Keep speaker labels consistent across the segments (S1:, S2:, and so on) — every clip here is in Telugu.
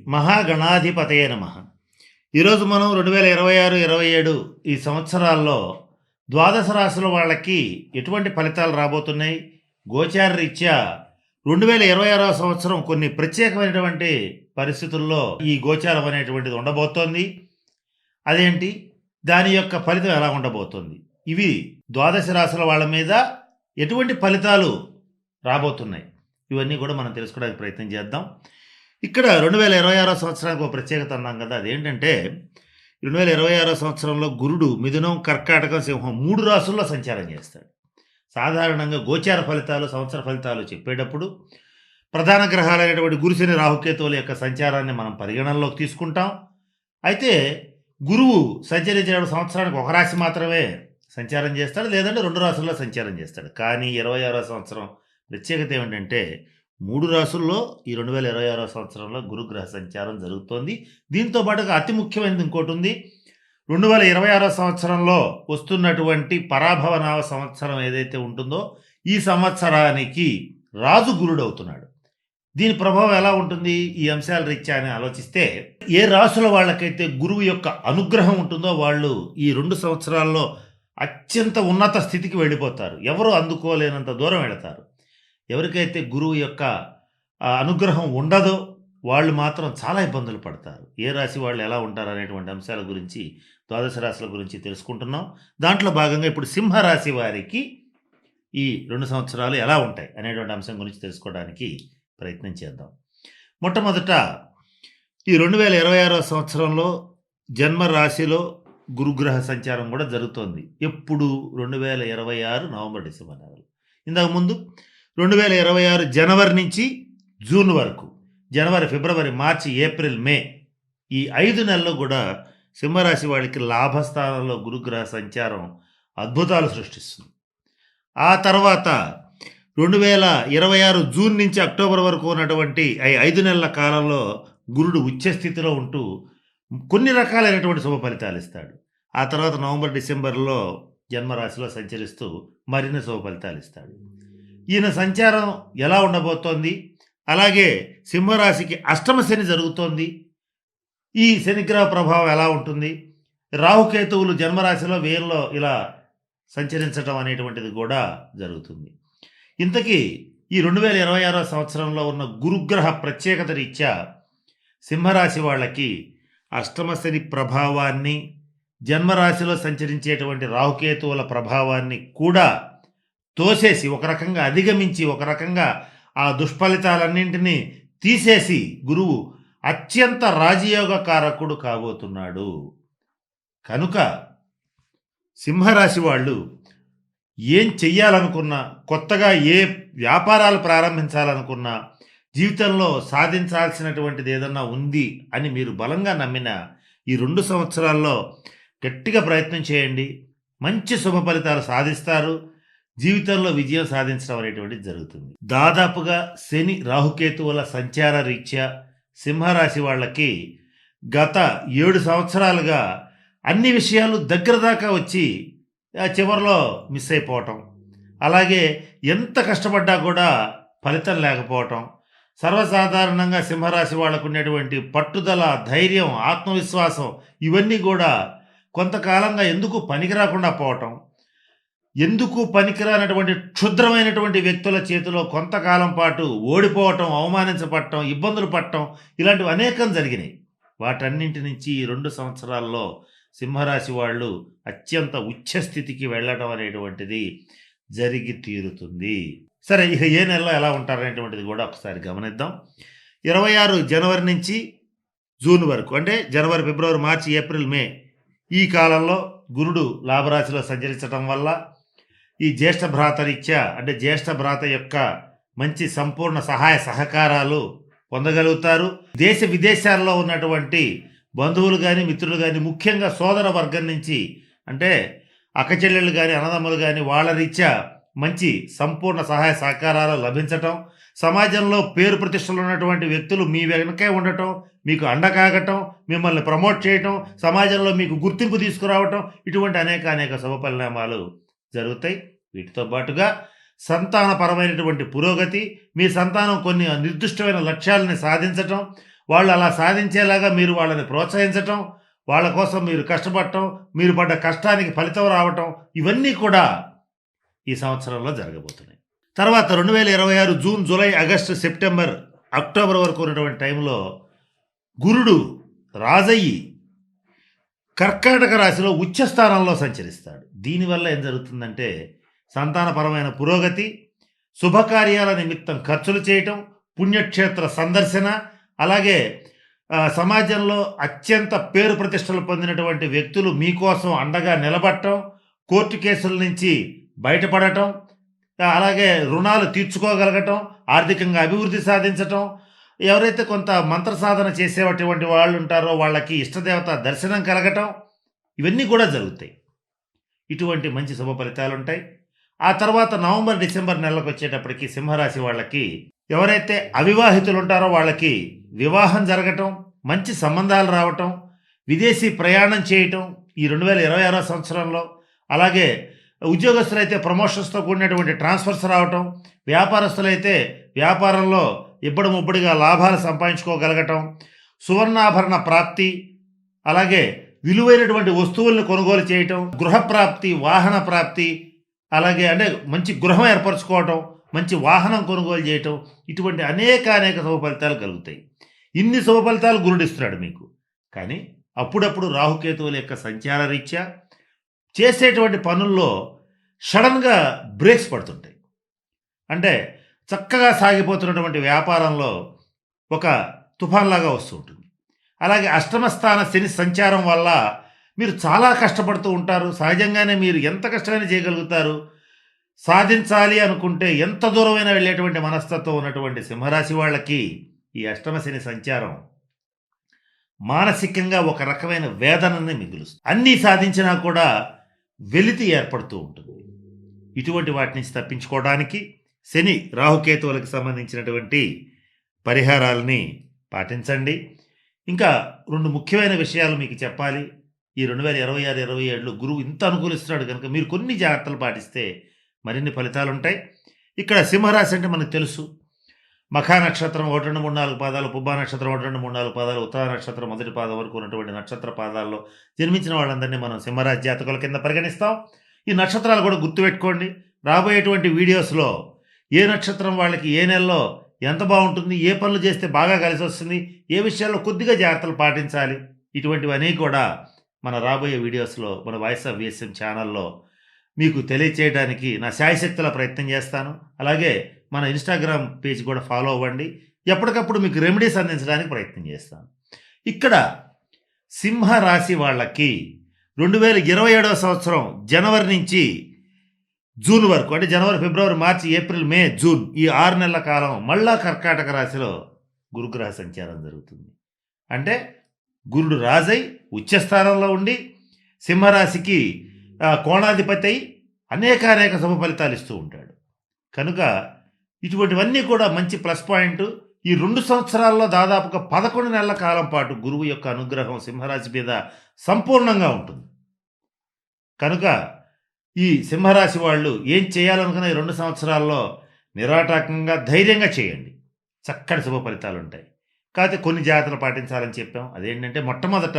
S1: మహాగణాధిపతయే నమః. ఈరోజు మనం 2026, 27 ఈ సంవత్సరాల్లో ద్వాదశ రాశుల వాళ్ళకి ఎటువంటి ఫలితాలు రాబోతున్నాయి? గోచార రీత్యా 2026వ సంవత్సరం కొన్ని ప్రత్యేకమైనటువంటి పరిస్థితుల్లో ఈ గోచారం అనేటువంటిది ఉండబోతోంది. అదేంటి? దాని యొక్క ఫలితం ఎలా ఉండబోతోంది? ఇవి ద్వాదశ రాశుల వాళ్ళ మీద ఎటువంటి ఫలితాలు రాబోతున్నాయి? ఇవన్నీ కూడా మనం తెలుసుకోవడానికి ప్రయత్నం చేద్దాం. ఇక్కడ 2026 సంవత్సరానికి ఒక ప్రత్యేకత అన్నాం కదా, అదేంటంటే 2026 సంవత్సరంలో గురుడు మిథునం, కర్కాటకం, సింహం 3 రాశుల్లో సంచారం చేస్తాడు. సాధారణంగా గోచార ఫలితాలు, సంవత్సర ఫలితాలు చెప్పేటప్పుడు ప్రధాన గ్రహాలైనటువంటి గురు, శని, రాహుకేతువుల యొక్క సంచారాన్ని మనం పరిగణనలోకి తీసుకుంటాం. అయితే గురువు సంచరించేటప్పుడు సంవత్సరానికి ఒక రాశి మాత్రమే సంచారం చేస్తాడు, లేదంటే 2 రాశుల్లో సంచారం చేస్తాడు. కానీ 26వ సంవత్సరం ప్రత్యేకత ఏమిటంటే 3 రాశుల్లో ఈ 2026 సంవత్సరంలో గురుగ్రహ సంచారం జరుగుతోంది. దీంతో పాటుగా అతి ముఖ్యమైనది ఇంకోటి ఉంది. 2026 సంవత్సరంలో వస్తున్నటువంటి పరాభవనామ సంవత్సరం ఏదైతే ఉంటుందో ఈ సంవత్సరానికి రాజు గురుడు అవుతున్నాడు. దీని ప్రభావం ఎలా ఉంటుంది ఈ అంశాల రీత్యా అని ఆలోచిస్తే, ఏ రాశుల వాళ్ళకైతే గురువు యొక్క అనుగ్రహం ఉంటుందో వాళ్ళు ఈ 2 సంవత్సరాల్లో అత్యంత ఉన్నత స్థితికి వెళ్ళిపోతారు. ఎవరు అందుకోలేనంత దూరం వెళతారు. ఎవరికైతే గురువు యొక్క అనుగ్రహం ఉండదో వాళ్ళు మాత్రం చాలా ఇబ్బందులు పడతారు. ఏ రాశి వాళ్ళు ఎలా ఉంటారు అనేటువంటి అంశాల గురించి, ద్వాదశ రాశుల గురించి తెలుసుకుంటున్నాం. దాంట్లో భాగంగా ఇప్పుడు సింహరాశి వారికి ఈ 2 సంవత్సరాలు ఎలా ఉంటాయి అనేటువంటి అంశం గురించి తెలుసుకోవడానికి ప్రయత్నం చేద్దాం. మొట్టమొదట ఈ 2026 సంవత్సరంలో జన్మ రాశిలో గురుగ్రహ సంచారం కూడా జరుగుతోంది. ఎప్పుడు 2026 నవంబర్, డిసెంబర్ నెలలు. ఇంతకు ముందు 2026 జనవరి నుంచి జూన్ వరకు, జనవరి, ఫిబ్రవరి, మార్చి, ఏప్రిల్, మే ఈ 5 నెలలు కూడా సింహరాశి వాళ్ళకి లాభస్థానంలో గురుగ్రహ సంచారం అద్భుతాలు సృష్టిస్తుంది. ఆ తర్వాత 2026 జూన్ నుంచి అక్టోబర్ వరకు ఉన్నటువంటి 5 నెలల కాలంలో గురుడు ఉచ్చస్థితిలో ఉంటూ కొన్ని రకాలైనటువంటి శుభ ఫలితాలు ఇస్తాడు. ఆ తర్వాత నవంబర్, డిసెంబర్లో జన్మరాశిలో సంచరిస్తూ మరిన్ని శుభ ఫలితాలు ఇస్తాడు. ఈయన సంచారం ఎలా ఉండబోతోంది? అలాగే సింహరాశికి అష్టమ శని జరుగుతోంది. ఈ శనిగ్రహ ప్రభావం ఎలా ఉంటుంది? రాహుకేతువులు జన్మరాశిలో వేర్లో ఇలా సంచరించడం అనేటువంటిది కూడా జరుగుతుంది. ఇంతకీ ఈ 2026 సంవత్సరంలో ఉన్న గురుగ్రహ ప్రత్యేకత రీత్యా సింహరాశి వాళ్ళకి అష్టమ శని ప్రభావాన్ని, జన్మరాశిలో సంచరించేటువంటి రాహుకేతువుల ప్రభావాన్ని కూడా తోసేసి, ఒక రకంగా అధిగమించి, ఒక రకంగా ఆ దుష్ఫలితాలన్నింటినీ తీసేసి గురువు అత్యంత రాజయోగకారకుడు కాబోతున్నాడు. కనుక సింహరాశి వాళ్ళు ఏం చెయ్యాలనుకున్నా, కొత్తగా ఏ వ్యాపారాలు ప్రారంభించాలనుకున్నా, జీవితంలో సాధించాల్సినటువంటిది ఏదన్నా ఉంది అని మీరు బలంగా నమ్మిన ఈ 2 సంవత్సరాల్లో గట్టిగా ప్రయత్నం చేయండి. మంచి శుభ ఫలితాలు సాధిస్తారు. జీవితంలో విజయం సాధించడం అనేటువంటిది జరుగుతుంది. దాదాపుగా శని, రాహుకేతువుల సంచార రీత్యా సింహరాశి వాళ్ళకి గత 7 సంవత్సరాలుగా అన్ని విషయాలు దగ్గర దాకా వచ్చి చివరిలో మిస్ అయిపోవటం, అలాగే ఎంత కష్టపడ్డా కూడా ఫలితం లేకపోవటం, సర్వసాధారణంగా సింహరాశి వాళ్ళకు ఉండేటువంటి పట్టుదల, ధైర్యం, ఆత్మవిశ్వాసం ఇవన్నీ కూడా కొంతకాలంగా ఎందుకు పనికిరాకుండా పోవటం, ఎందుకు పనికిరానటువంటి క్షుద్రమైనటువంటి వ్యక్తుల చేతిలో కొంతకాలం పాటు ఓడిపోవటం, అవమానించబడటం, ఇబ్బందులు పడటం ఇలాంటివి అనేకం జరిగినాయి. వాటన్నింటి నుంచి ఈ 2 సంవత్సరాల్లో సింహరాశి వాళ్ళు అత్యంత ఉచ్చస్థితికి వెళ్ళడం అనేటువంటిది జరిగి తీరుతుంది. సరే, ఇక ఏ నెలలో ఎలా ఉంటారనేటువంటిది కూడా ఒకసారి గమనిద్దాం. 26 జనవరి నుంచి జూన్ వరకు, అంటే జనవరి, ఫిబ్రవరి, మార్చి, ఏప్రిల్, మే ఈ కాలంలో గురుడు లాభరాశిలో సంచరించడం వల్ల ఈ జ్యేష్ఠ భ్రాత రీత్యా, అంటే జ్యేష్ఠ భ్రాత యొక్క మంచి సంపూర్ణ సహాయ సహకారాలు పొందగలుగుతారు. దేశ విదేశాల్లో ఉన్నటువంటి బంధువులు కానీ, మిత్రులు కానీ, ముఖ్యంగా సోదర వర్గం నుంచి, అంటే అక్కచెల్లెళ్ళు కానీ, అన్నదమ్ములు కానీ వాళ్ళ రీత్యా మంచి సంపూర్ణ సహాయ సహకారాలు లభించటం, సమాజంలో పేరు ప్రతిష్టలు ఉన్నటువంటి వ్యక్తులు మీ వెనకే ఉండటం, మీకు అండకాగటం, మిమ్మల్ని ప్రమోట్ చేయటం, సమాజంలో మీకు గుర్తింపు తీసుకురావటం, ఇటువంటి అనేక శుభ పరిణామాలు జరుగుతాయి. వీటితో పాటుగా సంతానపరమైనటువంటి పురోగతి, మీ సంతానం కొన్ని నిర్దిష్టమైన లక్ష్యాలని సాధించటం, వాళ్ళు అలా సాధించేలాగా మీరు వాళ్ళని ప్రోత్సహించటం, వాళ్ళ కోసం మీరు కష్టపడటం, మీరు పడ్డ కష్టానికి ఫలితం రావటం, ఇవన్నీ కూడా ఈ సంవత్సరంలో జరగబోతున్నాయి. తర్వాత 2026 June, July, August, September, October వరకు ఉన్నటువంటి టైంలో గురుడు రాజయ్యి కర్కాటక రాశిలో ఉచ్చ స్థానంలో సంచరిస్తాడు. దీనివల్ల ఏం జరుగుతుందంటే సంతానపరమైన పురోగతి, శుభకార్యాల నిమిత్తం ఖర్చులు చేయటం, పుణ్యక్షేత్ర సందర్శన, అలాగే సమాజంలో అత్యంత పేరు ప్రతిష్టలు పొందినటువంటి వ్యక్తులు మీకోసం అండగా నిలబడటం, కోర్టు కేసుల నుంచి బయటపడటం, అలాగే రుణాలు తీర్చుకోగలగటం, ఆర్థికంగా అభివృద్ధి సాధించటం, ఎవరైతే కొంత మంత్ర సాధన చేసేటువంటి వాళ్ళు ఉంటారో వాళ్ళకి ఇష్టదేవత దర్శనం కలగటం, ఇవన్నీ కూడా జరుగుతాయి. ఇటువంటి మంచి శుభ ఫలితాలు ఉంటాయి. ఆ తర్వాత నవంబర్, డిసెంబర్ నెలలకు వచ్చేటప్పటికి సింహరాశి వాళ్ళకి, ఎవరైతే అవివాహితులు ఉంటారో వాళ్ళకి వివాహం జరగటం, మంచి సంబంధాలు రావటం, విదేశీ ప్రయాణం చేయటం ఈ 2026 సంవత్సరంలో, అలాగే ఉద్యోగస్తులైతే ప్రమోషన్స్తో కూడినటువంటి ట్రాన్స్ఫర్స్ రావటం, వ్యాపారస్తులైతే వ్యాపారంలో ఇబ్బడి ముబ్బడిగా లాభాలు సంపాదించుకోగలగటం, సువర్ణాభరణ ప్రాప్తి, అలాగే విలువైనటువంటి వస్తువులను కొనుగోలు చేయటం, గృహప్రాప్తి, వాహన ప్రాప్తి, అలాగే అంటే మంచి గృహం ఏర్పరచుకోవటం, మంచి వాహనం కొనుగోలు చేయటం, ఇటువంటి అనేక శుభ ఫలితాలు కలుగుతాయి. ఇన్ని శుభ ఫలితాలు గురుడిస్తున్నాడు మీకు. కానీ అప్పుడప్పుడు రాహుకేతువుల యొక్క సంచార రీత్యా చేసేటువంటి పనుల్లో సడన్గా బ్రేక్స్ పడుతుంటాయి. అంటే చక్కగా సాగిపోతున్నటువంటి వ్యాపారంలో ఒక తుఫాన్లాగా వస్తూ ఉంటుంది. అలాగే అష్టమస్థాన శని సంచారం వల్ల మీరు చాలా కష్టపడుతూ ఉంటారు. సహజంగానే మీరు ఎంత కష్టమైనా చేయగలుగుతారు. సాధించాలి అనుకుంటే ఎంత దూరమైనా వెళ్ళేటువంటి మనస్తత్వం ఉన్నటువంటి సింహరాశి వాళ్ళకి ఈ అష్టమ శని సంచారం మానసికంగా ఒక రకమైన వేదనని మిగులుస్తుంది. అన్నీ సాధించినా కూడా వెలితి ఏర్పడుతూ ఉంటుంది. ఇటువంటి వాటి నుంచి తప్పించుకోవడానికి శని రాహుకేతువులకు సంబంధించినటువంటి పరిహారాలని పాటించండి. ఇంకా 2 ముఖ్యమైన విషయాలు మీకు చెప్పాలి. ఈ 2026, 27లో గురువు ఇంత అనుకూలిస్తున్నాడు కనుక మీరు కొన్ని జాగ్రత్తలు పాటిస్తే మరిన్ని ఫలితాలు ఉంటాయి. ఇక్కడ సింహరాశి అంటే మనకు తెలుసు, మఖా నక్షత్రం 1, 2, 3, 4 పాదాలు, పుబ్బా నక్షత్రం 1, 2, 3, 4 పాదాలు, ఉత్తర నక్షత్రం మొదటి పాదం వరకు ఉన్నటువంటి నక్షత్ర పాదాల్లో జన్మించిన వాళ్ళందరినీ మనం సింహరాశి జాతకుల కింద పరిగణిస్తాం. ఈ నక్షత్రాలు కూడా గుర్తుపెట్టుకోండి. రాబోయేటువంటి వీడియోస్లో ఏ నక్షత్రం వాళ్ళకి ఏ నెలలో ఎంత బాగుంటుంది, ఏ పనులు చేస్తే బాగా కలిసి వస్తుంది, ఏ విషయాల్లో కొద్దిగా జాగ్రత్తలు పాటించాలి, ఇటువంటివన్నీ కూడా మన రాబోయే వీడియోస్లో మన వాయిస్ ఆఫ్ విఎస్ఎం ఛానల్లో మీకు తెలియచేయడానికి నా శాయశక్తుల ప్రయత్నం చేస్తాను. అలాగే మన ఇన్స్టాగ్రామ్ పేజ్ కూడా ఫాలో అవ్వండి. ఎప్పటికప్పుడు మీకు రెమెడీస్ అందించడానికి ప్రయత్నం చేస్తాను. ఇక్కడ సింహరాశి వాళ్ళకి 2027 సంవత్సరం జనవరి నుంచి జూన్ వరకు, అంటే జనవరి, ఫిబ్రవరి, మార్చి, ఏప్రిల్, మే, జూన్, ఈ 6 నెలల కాలం మళ్ళా కర్కాటక రాశిలో గురుగ్రహ సంచారం జరుగుతుంది. అంటే గురుడు రాజై ఉచ్చస్థానంలో ఉండి సింహరాశికి కోణాధిపతి అయి అనేక శుభ ఫలితాలు ఇస్తూ ఉంటాడు. కనుక ఇటువంటివన్నీ కూడా మంచి ప్లస్ పాయింట్. ఈ 2 సంవత్సరాల్లో దాదాపుగా 11 నెలల కాలం పాటు గురువు యొక్క అనుగ్రహం సింహరాశి మీద సంపూర్ణంగా ఉంటుంది. కనుక ఈ సింహరాశి వాళ్ళు ఏం చేయాలనుకున్న ఈ 2 సంవత్సరాల్లో నిరాటకంగా ధైర్యంగా చేయండి, చక్కటి శుభ ఫలితాలు ఉంటాయి. కాకపోతే కొన్ని జాగ్రత్తలు పాటించాలని చెప్పాం. అదేంటంటే మొట్టమొదట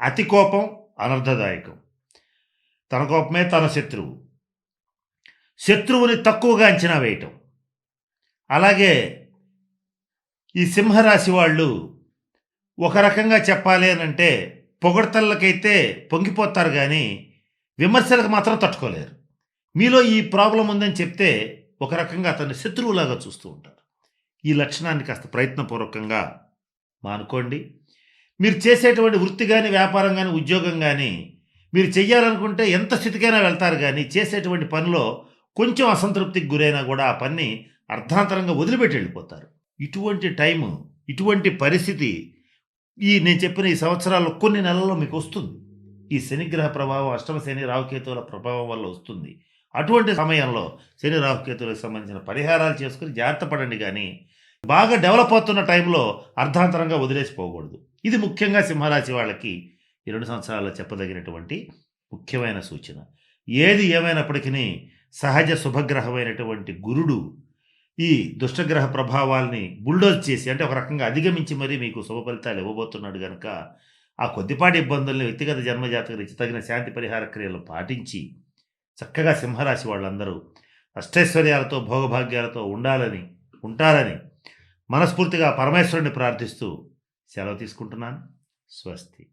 S1: అతి కోపం అనర్థదాయకం. తన కోపమే తన శత్రువు. శత్రువుని తక్కువగా అంచనా వేయటం. అలాగే ఈ సింహరాశి వాళ్ళు ఒక రకంగా చెప్పాలి అని అంటే పొగడ్తలకైతే పొంగిపోతారు, కానీ విమర్శలకు మాత్రం తట్టుకోలేరు. మీలో ఈ ప్రాబ్లం ఉందని చెప్తే ఒక రకంగా అతన్ని శత్రువులాగా చూస్తూ ఉంటారు. ఈ లక్షణాన్ని కాస్త ప్రయత్నపూర్వకంగా మానుకోండి. మీరు చేసేటువంటి వృత్తి కానీ, వ్యాపారం కానీ, ఉద్యోగం కానీ మీరు చెయ్యాలనుకుంటే ఎంత స్థితికైనా వెళ్తారు, కానీ చేసేటువంటి పనిలో కొంచెం అసంతృప్తికి గురైనా కూడా ఆ పని అర్ధాంతరంగా వదిలిపెట్టి వెళ్ళిపోతారు. ఇటువంటి టైము, ఇటువంటి పరిస్థితి నేను చెప్పిన ఈ సంవత్సరాల్లో కొన్ని నెలల్లో మీకు వస్తుంది. ఈ శనిగ్రహ ప్రభావం, అష్టమ శని రాహుకేతువుల ప్రభావం వల్ల వస్తుంది. అటువంటి సమయంలో శని రాహుకేతువులకు సంబంధించిన పరిహారాలు చేసుకుని జాగ్రత్త పడండి. కానీ బాగా డెవలప్ అవుతున్న టైంలో అర్ధాంతరంగా వదిలేసిపోకూడదు. ఇది ముఖ్యంగా సింహరాశి వాళ్ళకి ఈ 2 సంవత్సరాల్లో చెప్పదగినటువంటి ముఖ్యమైన సూచన. ఏది ఏమైనప్పటికీ సహజ శుభగ్రహమైనటువంటి గురుడు ఈ దుష్టగ్రహ ప్రభావాల్ని బుల్డోజ్ చేసి అంటే ఒక రకంగా అధిగమించి మరీ మీకు శుభ ఫలితాలు ఇవ్వబోతున్నాడు గనక, ఆ కొద్దిపాటి ఇబ్బందుల్ని వ్యక్తిగత జన్మజాతక రీత్యా తగిన శాంతి పరిహార క్రియలు పాటించి, చక్కగా సింహరాశి వాళ్ళందరూ అష్టైశ్వర్యాలతో, భోగభాగ్యాలతో ఉంటారని మనస్ఫూర్తిగా పరమేశ్వరుడిని ప్రార్థిస్తూ సెలవు తీసుకుంటున్నాను. స్వస్తి.